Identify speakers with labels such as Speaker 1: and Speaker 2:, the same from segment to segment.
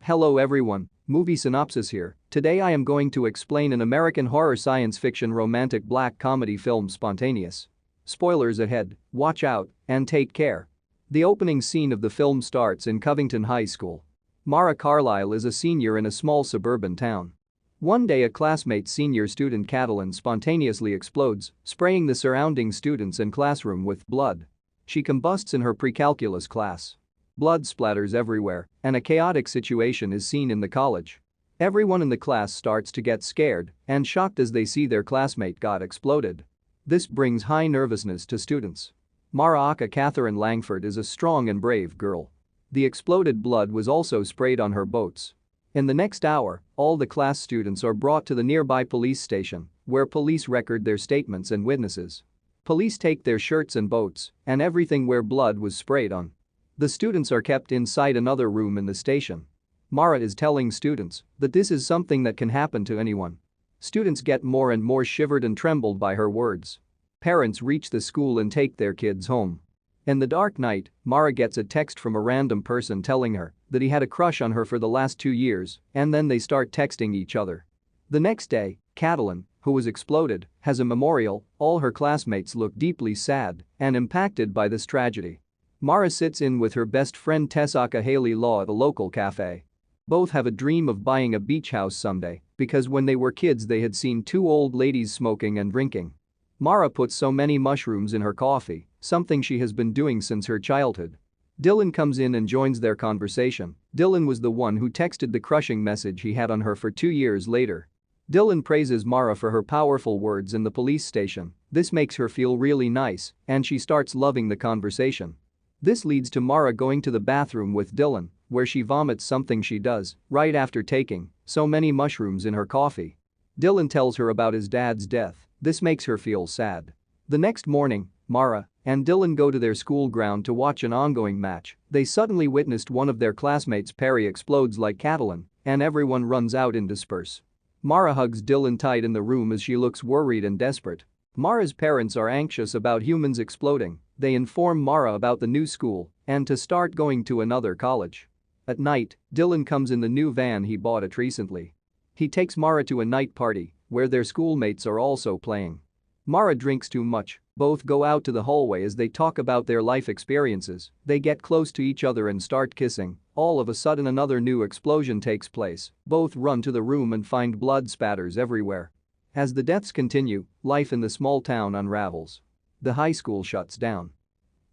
Speaker 1: Hello everyone, movie synopsis here. Today I am going to explain an American horror science fiction romantic black comedy film Spontaneous. Spoilers ahead, watch out, and take care. The opening scene of the film starts in Covington High School. Mara Carlisle is a senior in a small suburban town. One day a classmate senior student Catalin spontaneously explodes, spraying the surrounding students and classroom with blood. She combusts in her pre-calculus class. Blood splatters everywhere, and a chaotic situation is seen in the college. Everyone in the class starts to get scared and shocked as they see their classmate got exploded. This brings high nervousness to students. Mara aka Catherine Langford is a strong and brave girl. The exploded blood was also sprayed on her boats. In the next hour, all the class students are brought to the nearby police station, where police record their statements and witnesses. Police take their shirts and boats and everything where blood was sprayed on. The students are kept inside another room in the station. Mara is telling students that this is something that can happen to anyone. Students get more and more shivered and trembled by her words. Parents reach the school and take their kids home. In the dark night, Mara gets a text from a random person telling her that he had a crush on her for the last 2 years, and then they start texting each other. The next day, Catalin, who was exploded, has a memorial. All her classmates look deeply sad and impacted by this tragedy. Mara sits in with her best friend Tessaka Haley Law at a local cafe. Both have a dream of buying a beach house someday because when they were kids they had seen 2 old ladies smoking and drinking. Mara puts so many mushrooms in her coffee, something she has been doing since her childhood. Dylan comes in and joins their conversation. Dylan was the one who texted the crushing message he had on her for 2 years later. Dylan praises Mara for her powerful words in the police station. This makes her feel really nice, and she starts loving the conversation. This leads to Mara going to the bathroom with Dylan, where she vomits something she does right after taking so many mushrooms in her coffee. Dylan tells her about his dad's death. This makes her feel sad. The next morning, Mara and Dylan go to their school ground to watch an ongoing match. They suddenly witnessed one of their classmates Perry explodes like Catalin, and everyone runs out in disperse. Mara hugs Dylan tight in the room as she looks worried and desperate. Mara's parents are anxious about humans exploding. They inform Mara about the new school and to start going to another college. At night, Dylan comes in the new van he bought it recently. He takes Mara to a night party where their schoolmates are also playing. Mara drinks too much. Both go out to the hallway as they talk about their life experiences. They get close to each other and start kissing. All of a sudden another new explosion takes place. Both run to the room and find blood spatters everywhere. As the deaths continue, life in the small town unravels. The high school shuts down.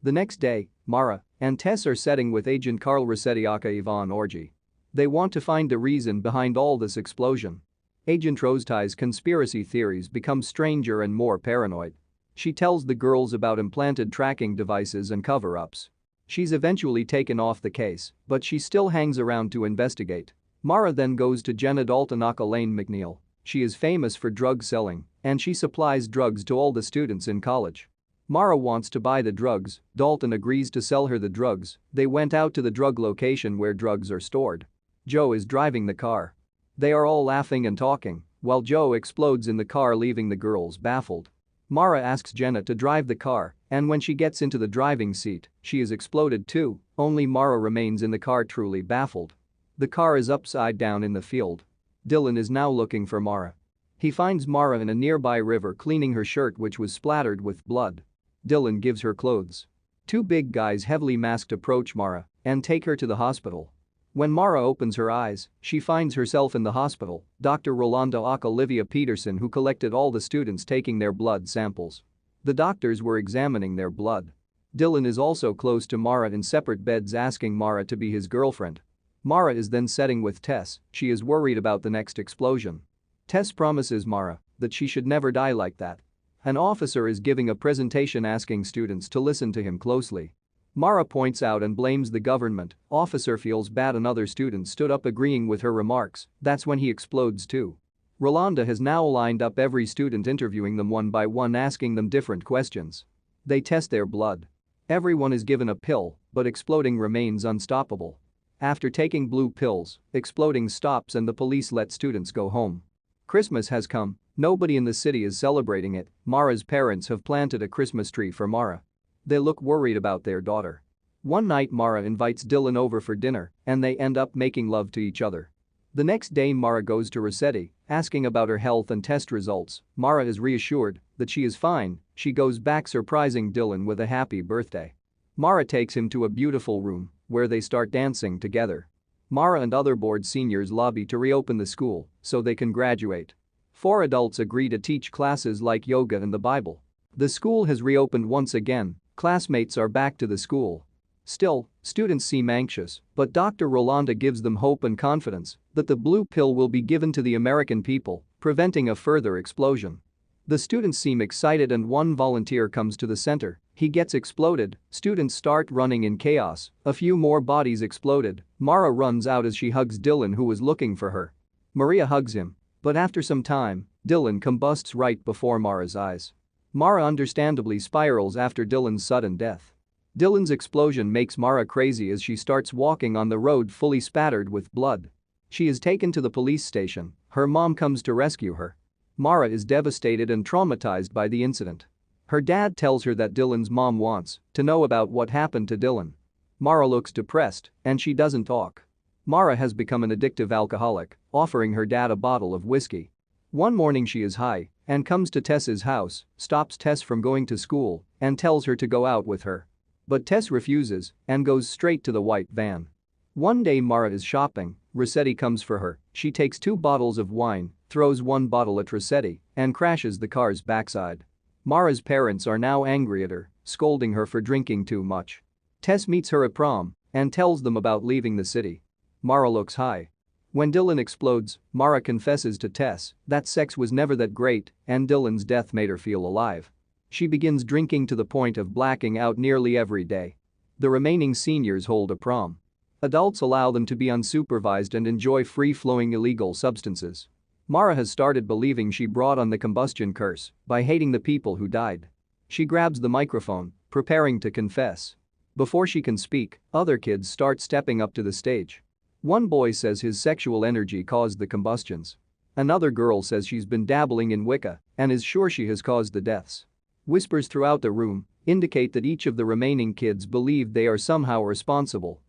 Speaker 1: The next day, Mara and Tess are setting with Agent Carl Rossetti aka Yvonne Orgy. They want to find the reason behind all this explosion. Agent Roseti's conspiracy theories become stranger and more paranoid. She tells the girls about implanted tracking devices and cover-ups. She's eventually taken off the case, but she still hangs around to investigate. Mara then goes to Jenna Dalton aka Lane McNeil. She is famous for drug selling, and she supplies drugs to all the students in college. Mara wants to buy the drugs. Dalton agrees to sell her the drugs. They went out to the drug location where drugs are stored. Joe is driving the car. They are all laughing and talking while Joe explodes in the car, leaving the girls baffled. Mara asks Jenna to drive the car, and when she gets into the driving seat, she is exploded too. Only Mara remains in the car, truly baffled. The car is upside down in the field. Dylan is now looking for Mara. He finds Mara in a nearby river cleaning her shirt, which was splattered with blood. Dylan gives her clothes. 2 big guys heavily masked approach Mara and take her to the hospital. When Mara opens her eyes, she finds herself in the hospital. Dr. Rolanda aka Olivia Peterson, who collected all the students, taking their blood samples. The doctors were examining their blood. Dylan is also close to Mara in separate beds, asking Mara to be his girlfriend. Mara is then setting with Tess. She is worried about the next explosion. Tess promises Mara that she should never die like that. An officer is giving a presentation asking students to listen to him closely. Mara points out and blames the government. Officer feels bad. Another student stood up agreeing with her remarks. That's when he explodes too. Rolanda has now lined up every student, interviewing them one by one, asking them different questions. They test their blood. Everyone is given a pill, but exploding remains unstoppable. After taking blue pills, exploding stops and the police let students go home. Christmas has come. Nobody in the city is celebrating it. Mara's parents have planted a Christmas tree for Mara. They look worried about their daughter. One night Mara invites Dylan over for dinner and they end up making love to each other. The next day Mara goes to Rossetti, asking about her health and test results. Mara is reassured that she is fine. She goes back surprising Dylan with a happy birthday. Mara takes him to a beautiful room where they start dancing together. Mara and other bored seniors lobby to reopen the school so they can graduate. 4 adults agree to teach classes like yoga and the Bible. The school has reopened once again. Classmates are back to the school. Still, students seem anxious, but Dr. Rolanda gives them hope and confidence that the blue pill will be given to the American people, preventing a further explosion. The students seem excited and one volunteer comes to the center. He gets exploded. Students start running in chaos. A few more bodies exploded. Mara runs out as she hugs Dylan, who was looking for her. Maria hugs him, but after some time, Dylan combusts right before Mara's eyes. Mara understandably spirals after Dylan's sudden death. Dylan's explosion makes Mara crazy as she starts walking on the road fully spattered with blood. She is taken to the police station. Her mom comes to rescue her. Mara is devastated and traumatized by the incident. Her dad tells her that Dylan's mom wants to know about what happened to Dylan. Mara looks depressed and she doesn't talk. Mara has become an addictive alcoholic, offering her dad a bottle of whiskey. One morning she is high and comes to Tess's house, stops Tess from going to school, and tells her to go out with her. But Tess refuses and goes straight to the white van. One day Mara is shopping. Rossetti comes for her. She takes 2 bottles of wine, throws 1 bottle at Rossetti, and crashes the car's backside. Mara's parents are now angry at her, scolding her for drinking too much. Tess meets her at prom and tells them about leaving the city. Mara looks high. When Dylan explodes, Mara confesses to Tess that sex was never that great and Dylan's death made her feel alive. She begins drinking to the point of blacking out nearly every day. The remaining seniors hold a prom. Adults allow them to be unsupervised and enjoy free-flowing illegal substances. Mara has started believing she brought on the combustion curse by hating the people who died. She grabs the microphone, preparing to confess. Before she can speak, other kids start stepping up to the stage. One boy says his sexual energy caused the combustions. Another girl says she's been dabbling in Wicca and is sure she has caused the deaths. Whispers throughout the room indicate that each of the remaining kids believe they are somehow responsible.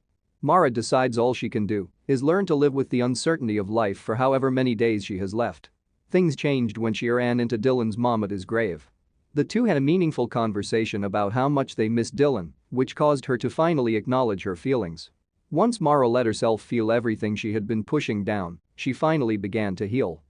Speaker 1: Mara decides all she can do is learn to live with the uncertainty of life for however many days she has left. Things changed when she ran into Dylan's mom at his grave. The two had a meaningful conversation about how much they missed Dylan, which caused her to finally acknowledge her feelings. Once Mara let herself feel everything she had been pushing down, she finally began to heal.